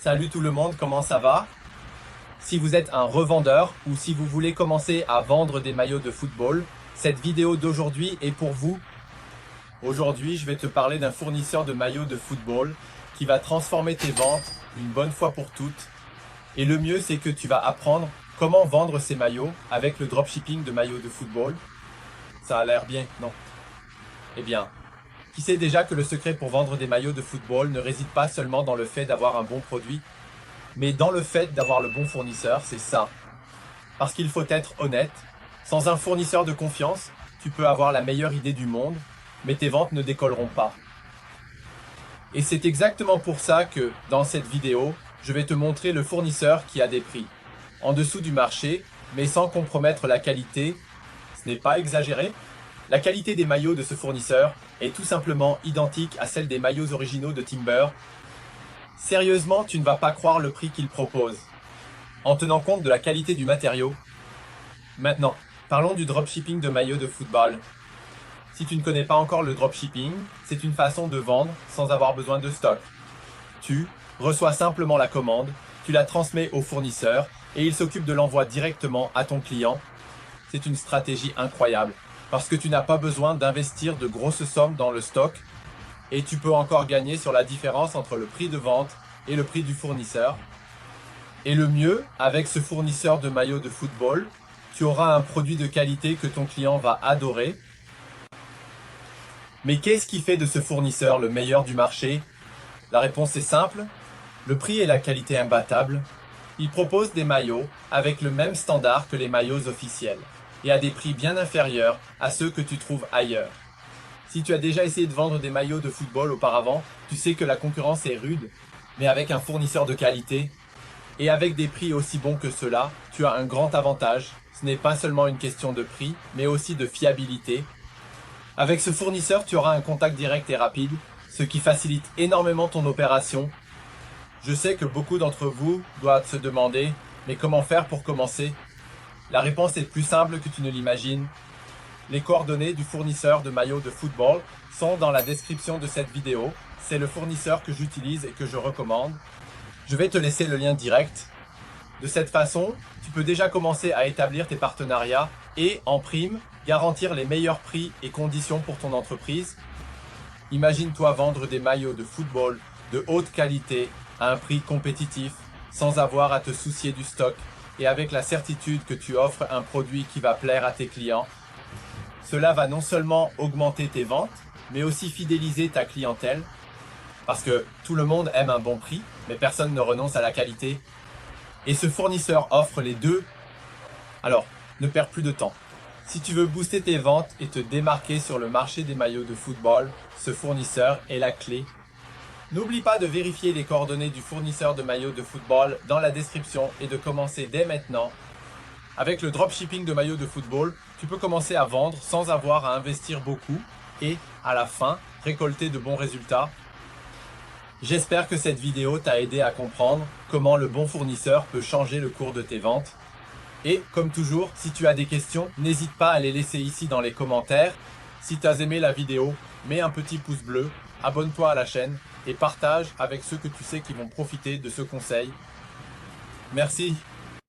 Salut tout le monde, comment ça va? Si vous êtes un revendeur ou si vous voulez commencer à vendre des maillots de football, cette vidéo d'aujourd'hui est pour vous. Aujourd'hui, je vais te parler d'un fournisseur de maillots de football qui va transformer tes ventes une bonne fois pour toutes. Et le mieux, c'est que tu vas apprendre comment vendre ces maillots avec le dropshipping de maillots de football. Ça a l'air bien, non? Eh bien, qui sait déjà que le secret pour vendre des maillots de football ne réside pas seulement dans le fait d'avoir un bon produit, mais dans le fait d'avoir le bon fournisseur, c'est ça. Parce qu'il faut être honnête, sans un fournisseur de confiance, tu peux avoir la meilleure idée du monde, mais tes ventes ne décolleront pas. Et c'est exactement pour ça que, dans cette vidéo, je vais te montrer le fournisseur qui a des prix en dessous du marché, mais sans compromettre la qualité. Ce n'est pas exagéré. La qualité des maillots de ce fournisseur est tout simplement identique à celle des maillots originaux de Timber. Sérieusement, tu ne vas pas croire le prix qu'il propose, en tenant compte de la qualité du matériau. Maintenant, parlons du dropshipping de maillots de football. Si tu ne connais pas encore le dropshipping, c'est une façon de vendre sans avoir besoin de stock. Tu reçois simplement la commande, tu la transmets au fournisseur et il s'occupe de l'envoi directement à ton client. C'est une stratégie incroyable parce que tu n'as pas besoin d'investir de grosses sommes dans le stock et tu peux encore gagner sur la différence entre le prix de vente et le prix du fournisseur. Et le mieux, avec ce fournisseur de maillots de football, tu auras un produit de qualité que ton client va adorer. Mais qu'est-ce qui fait de ce fournisseur le meilleur du marché? La réponse est simple, le prix et la qualité imbattable. Il propose des maillots avec le même standard que les maillots officiels et à des prix bien inférieurs à ceux que tu trouves ailleurs. Si tu as déjà essayé de vendre des maillots de football auparavant, tu sais que la concurrence est rude, mais avec un fournisseur de qualité et avec des prix aussi bons que ceux-là, tu as un grand avantage. Ce n'est pas seulement une question de prix, mais aussi de fiabilité. Avec ce fournisseur, tu auras un contact direct et rapide, ce qui facilite énormément ton opération. Je sais que beaucoup d'entre vous doivent se demander, mais comment faire pour commencer? La réponse est plus simple que tu ne l'imagines. Les coordonnées du fournisseur de maillots de football sont dans la description de cette vidéo. C'est le fournisseur que j'utilise et que je recommande. Je vais te laisser le lien direct. De cette façon, tu peux déjà commencer à établir tes partenariats et, en prime, garantir les meilleurs prix et conditions pour ton entreprise. Imagine-toi vendre des maillots de football de haute qualité à un prix compétitif, sans avoir à te soucier du stock et avec la certitude que tu offres un produit qui va plaire à tes clients. Cela va non seulement augmenter tes ventes, mais aussi fidéliser ta clientèle, parce que tout le monde aime un bon prix, mais personne ne renonce à la qualité. Et ce fournisseur offre les deux. Alors, ne perds plus de temps. Si tu veux booster tes ventes et te démarquer sur le marché des maillots de football, ce fournisseur est la clé. N'oublie pas de vérifier les coordonnées du fournisseur de maillots de football dans la description et de commencer dès maintenant. Avec le dropshipping de maillots de football, tu peux commencer à vendre sans avoir à investir beaucoup et, à la fin, récolter de bons résultats. J'espère que cette vidéo t'a aidé à comprendre comment le bon fournisseur peut changer le cours de tes ventes. Et, comme toujours, si tu as des questions, n'hésite pas à les laisser ici dans les commentaires. Si tu as aimé la vidéo, mets un petit pouce bleu, abonne-toi à la chaîne et partage avec ceux que tu sais qui vont profiter de ce conseil. Merci.